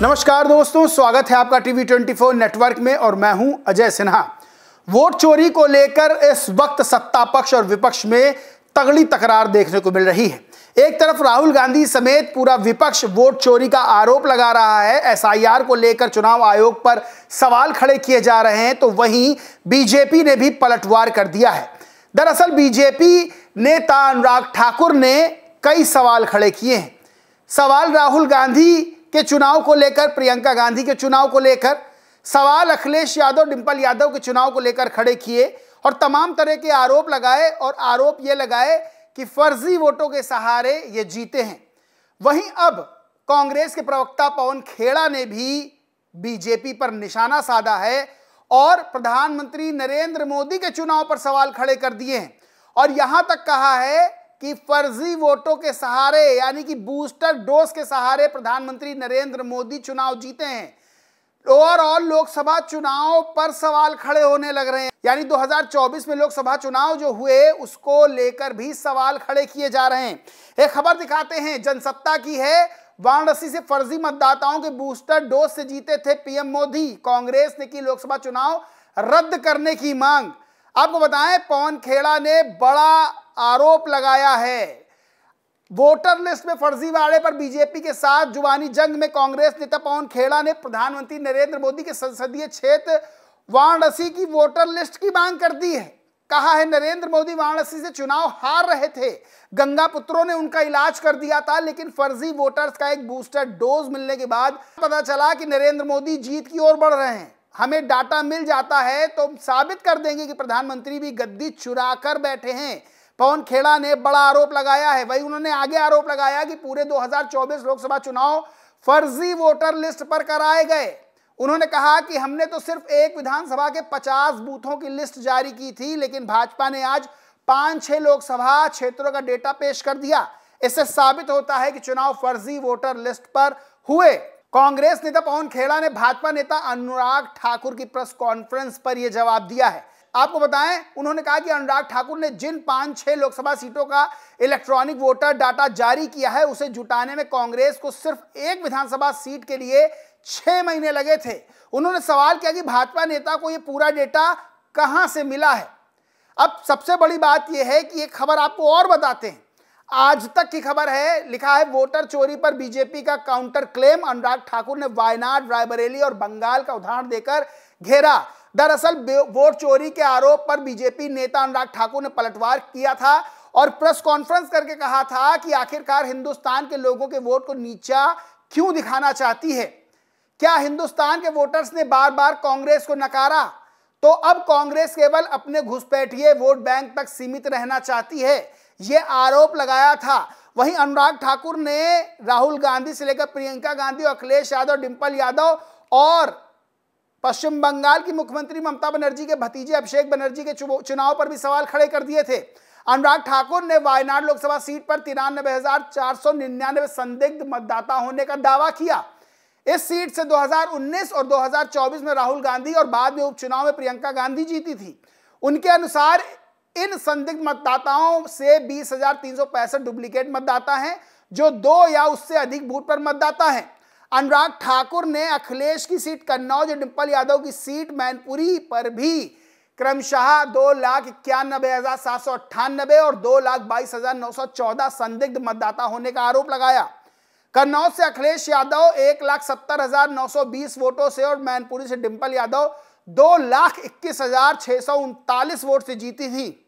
नमस्कार दोस्तों, स्वागत है आपका टीवी 24 नेटवर्क में और मैं हूं अजय सिन्हा। वोट चोरी को लेकर इस वक्त सत्ता पक्ष और विपक्ष में तगड़ी तकरार देखने को मिल रही है। एक तरफ राहुल गांधी समेत पूरा विपक्ष वोट चोरी का आरोप लगा रहा है, एसआईआर को लेकर चुनाव आयोग पर सवाल खड़े किए जा रहे हैं, तो वहीं बीजेपी ने भी पलटवार कर दिया है। दरअसल बीजेपी नेता अनुराग ठाकुर ने कई सवाल खड़े किए हैं। सवाल राहुल गांधी के चुनाव को लेकर, प्रियंका गांधी के चुनाव को लेकर, सवाल अखिलेश यादव, डिंपल यादव के चुनाव को लेकर खड़े किए और तमाम तरह के आरोप लगाए और आरोप ये लगाए कि फर्जी वोटों के सहारे ये जीते हैं। वहीं अब कांग्रेस के प्रवक्ता पवन खेड़ा ने भी बीजेपी पर निशाना साधा है और प्रधानमंत्री नरेंद्र मोदी के चुनाव पर सवाल खड़े कर दिए हैं और यहां तक कहा है कि फर्जी वोटों के सहारे यानी कि बूस्टर डोज के सहारे प्रधानमंत्री नरेंद्र मोदी चुनाव जीते हैं। ओवरऑल लोकसभा चुनाव पर सवाल खड़े होने लग रहे हैं, यानी 2024 में लोकसभा चुनाव जो हुए उसको लेकर भी सवाल खड़े किए जा रहे हैं। एक खबर दिखाते हैं, जनसत्ता की है। वाराणसी से फर्जी मतदाताओं के बूस्टर डोज से जीते थे पीएम मोदी। कांग्रेस ने की लोकसभा चुनाव रद्द करने की मांग। आपको बताएं, पवन खेड़ा ने बड़ा आरोप लगाया है। वोटर लिस्ट में फर्जीवाड़े पर बीजेपी के साथ जुबानी जंग में कांग्रेस नेता पवन खेड़ा ने प्रधानमंत्री नरेंद्र मोदी के संसदीय क्षेत्र वाराणसी की वोटर लिस्ट की मांग कर दी है। कहा है, नरेंद्र मोदी वाराणसी से चुनाव हार रहे थे, गंगा पुत्रों ने उनका इलाज कर दिया था, लेकिन फर्जी वोटर्स का एक बूस्टर डोज मिलने के बाद पता चला कि नरेंद्र मोदी जीत की ओर बढ़ रहे हैं। हमें डाटा मिल जाता है तो साबित कर देंगे कि प्रधानमंत्री भी गद्दी चुरा कर बैठे हैं। पवन खेड़ा ने बड़ा आरोप लगाया है। वही उन्होंने आगे आरोप लगाया कि पूरे 2024 लोकसभा चुनाव फर्जी वोटर लिस्ट पर कराए गए। उन्होंने कहा कि हमने तो सिर्फ एक विधानसभा के 50 बूथों की लिस्ट जारी की थी, लेकिन भाजपा ने आज 5-6 लोकसभा क्षेत्रों का डेटा पेश कर दिया। इससे साबित होता है कि चुनाव फर्जी वोटर लिस्ट पर हुए। कांग्रेस नेता पवन खेड़ा ने भाजपा नेता अनुराग ठाकुर की प्रेस कॉन्फ्रेंस पर यह जवाब दिया है। आपको बताएं, उन्होंने कहा कि अनुराग ठाकुर ने जिन 5-6 लोकसभा सीटों का इलेक्ट्रॉनिक वोटर डाटा जारी किया है, उसे जुटाने में कांग्रेस को सिर्फ एक विधानसभा सीट के लिए 6 महीने लगे थे। उन्होंने सवाल किया कि भाजपा नेता को यह पूरा डेटा कहां से मिला है। अब सबसे बड़ी बात यह है कि एक खबर आपको और बताते हैं। आज तक की खबर है, लिखा है, वोटर चोरी पर बीजेपी का काउंटर क्लेम। अनुराग ठाकुर ने वायनाड, रायबरेली और बंगाल का उदाहरण देकर घेरा। दरअसल वोट चोरी के आरोप पर बीजेपी नेता अनुराग ठाकुर ने पलटवार किया था और प्रेस कॉन्फ्रेंस करके कहा था कि आखिरकार हिंदुस्तान के लोगों के वोट को नीचा क्यों दिखाना चाहती है। क्या हिंदुस्तान के वोटर्स ने बार बार कांग्रेस को नकारा, तो अब कांग्रेस केवल अपने घुसपैठिए वोट बैंक तक सीमित रहना चाहती है, यह आरोप लगाया था। वहीं अनुराग ठाकुर ने राहुल गांधी से लेकर प्रियंका गांधी, अखिलेश यादव, डिंपल यादव और पश्चिम बंगाल की मुख्यमंत्री ममता बनर्जी के भतीजे अभिषेक बनर्जी के चुनाव पर भी सवाल खड़े कर दिए थे। अनुराग ठाकुर ने वायनाड लोकसभा सीट पर 93,499 संदिग्ध मतदाता होने का दावा किया। इस सीट से 2019 और 2024 में राहुल गांधी और बाद में उपचुनाव में प्रियंका गांधी जीती थी। उनके अनुसार इन संदिग्ध मतदाताओं से 20,365 डुप्लीकेट मतदाता हैं, जो 2 या उससे अधिक बूथ पर मतदाता हैं। अनुराग ठाकुर ने अखिलेश की सीट कन्नौज, डिंपल यादव की सीट मैनपुरी पर भी क्रमशः 2,91,798 और 2,22,914 संदिग्ध मतदाता होने का आरोप लगाया। कन्नौज से अखिलेश यादव 1,70,920 वोटों से और मैनपुरी से डिंपल यादव 2,21,639 वोट से जीती थी।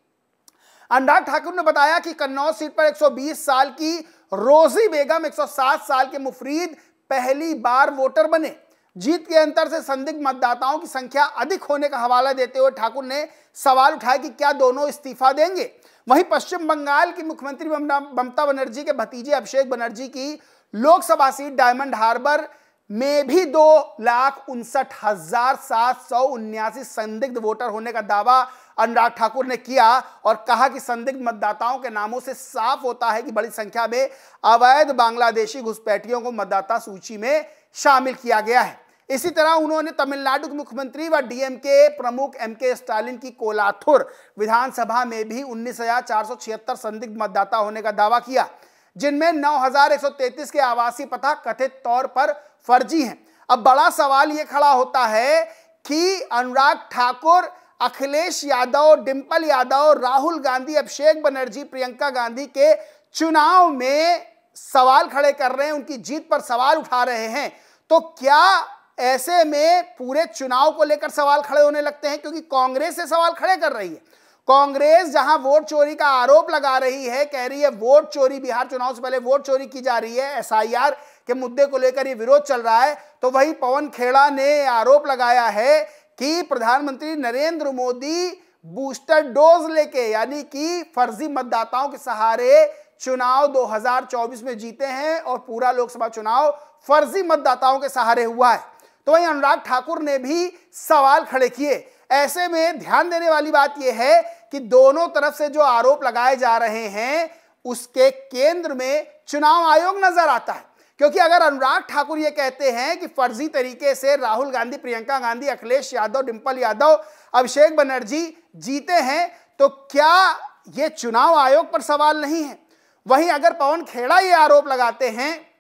अनुराग ठाकुर ने बताया कि कन्नौज सीट पर 120 साल की रोजी बेगम, 107 साल के मुफरीद पहली बार वोटर बने। जीत के अंतर से संदिग्ध मतदाताओं की संख्या अधिक होने का हवाला देते हुए ठाकुर ने सवाल उठाया कि क्या दोनों इस्तीफा देंगे। वहीं पश्चिम बंगाल की मुख्यमंत्री ममता बनर्जी के भतीजे अभिषेक बनर्जी की लोकसभा सीट डायमंड हार्बर में भी 2,59,779 संदिग्ध वोटर होने का दावा अनुराग ठाकुर ने किया और कहा कि संदिग्ध मतदाताओं के नामों से साफ होता है कि बड़ी संख्या में अवैध बांग्लादेशी घुसपैठियों को मतदाता सूची में शामिल किया गया है। इसी तरह उन्होंने तमिलनाडु के मुख्यमंत्री व डीएमके प्रमुख एमके स्टालिन की कोलाथुर विधानसभा में भी 19,476 संदिग्ध मतदाता होने का दावा किया। जिनमें 9,133 के आवासीय पता कथित तौर पर फर्जी हैं। अब बड़ा सवाल यह खड़ा होता है कि अनुराग ठाकुर, अखिलेश यादव, डिंपल यादव, राहुल गांधी, अभिषेक बनर्जी, प्रियंका गांधी के चुनाव में सवाल खड़े कर रहे हैं, उनकी जीत पर सवाल उठा रहे हैं। तो क्या ऐसे में पूरे चुनाव को लेकर सवाल खड़े होने लगते हैं? क्योंकि कांग्रेस से सवाल खड़े कर रही है। कांग्रेस जहां वोट चोरी का आरोप लगा रही है, कह रही है वोट चोरी, बिहार चुनाव से पहले वोट चोरी की जा रही है, एसआईआर के मुद्दे को लेकर यह विरोध चल रहा है, तो वही पवन खेड़ा ने आरोप लगाया है कि प्रधानमंत्री नरेंद्र मोदी बूस्टर डोज लेके, यानी कि फर्जी मतदाताओं के सहारे चुनाव 2024 में जीते हैं और पूरा लोकसभा चुनाव फर्जी मतदाताओं के सहारे हुआ है। तो वहीं अनुराग ठाकुर ने भी सवाल खड़े किए। ऐसे में ध्यान देने वाली बात यह है कि दोनों तरफ से जो आरोप लगाए जा रहे हैं उसके केंद्र में चुनाव आयोग नजर आता है। क्योंकि अगर अनुराग ठाकुर ये कहते हैं कि फर्जी तरीके से राहुल गांधी, प्रियंका गांधी, अखिलेश यादव, डिंपल यादव, अभिषेक बनर्जी जीते हैं, तो क्या ये चुनाव आयोग पर सवाल नहीं है? वहीं अगर पवन खेड़ा ये आरोप लगाते हैं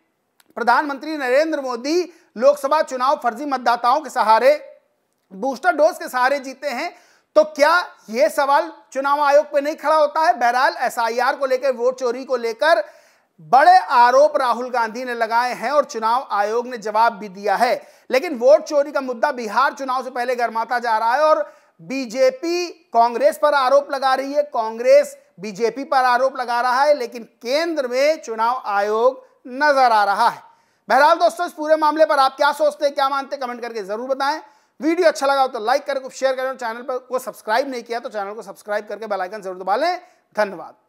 प्रधानमंत्री नरेंद्र मोदी लोकसभा चुनाव फर्जी मतदाताओं के सहारे, बूस्टर डोज के सहारे जीते हैं, तो क्या यह सवाल चुनाव आयोग पे नहीं खड़ा होता है? बहरहाल एसआईआर को लेकर, वोट चोरी को लेकर बड़े आरोप राहुल गांधी ने लगाए हैं और चुनाव आयोग ने जवाब भी दिया है। लेकिन वोट चोरी का मुद्दा बिहार चुनाव से पहले गर्माता जा रहा है और बीजेपी कांग्रेस पर आरोप लगा रही है, कांग्रेस बीजेपी पर आरोप लगा रहा है, लेकिन केंद्र में चुनाव आयोग नजर आ रहा है। बहरहाल दोस्तों, इस पूरे मामले पर आप क्या सोचते हैं, क्या मानते हैं, कमेंट करके जरूर बताएं। वीडियो अच्छा लगा हो तो लाइक करें, शेयर करें, चैनल पर को सब्सक्राइब नहीं किया तो चैनल को सब्सक्राइब करके बेल आइकन जरूर दबा लें। धन्यवाद।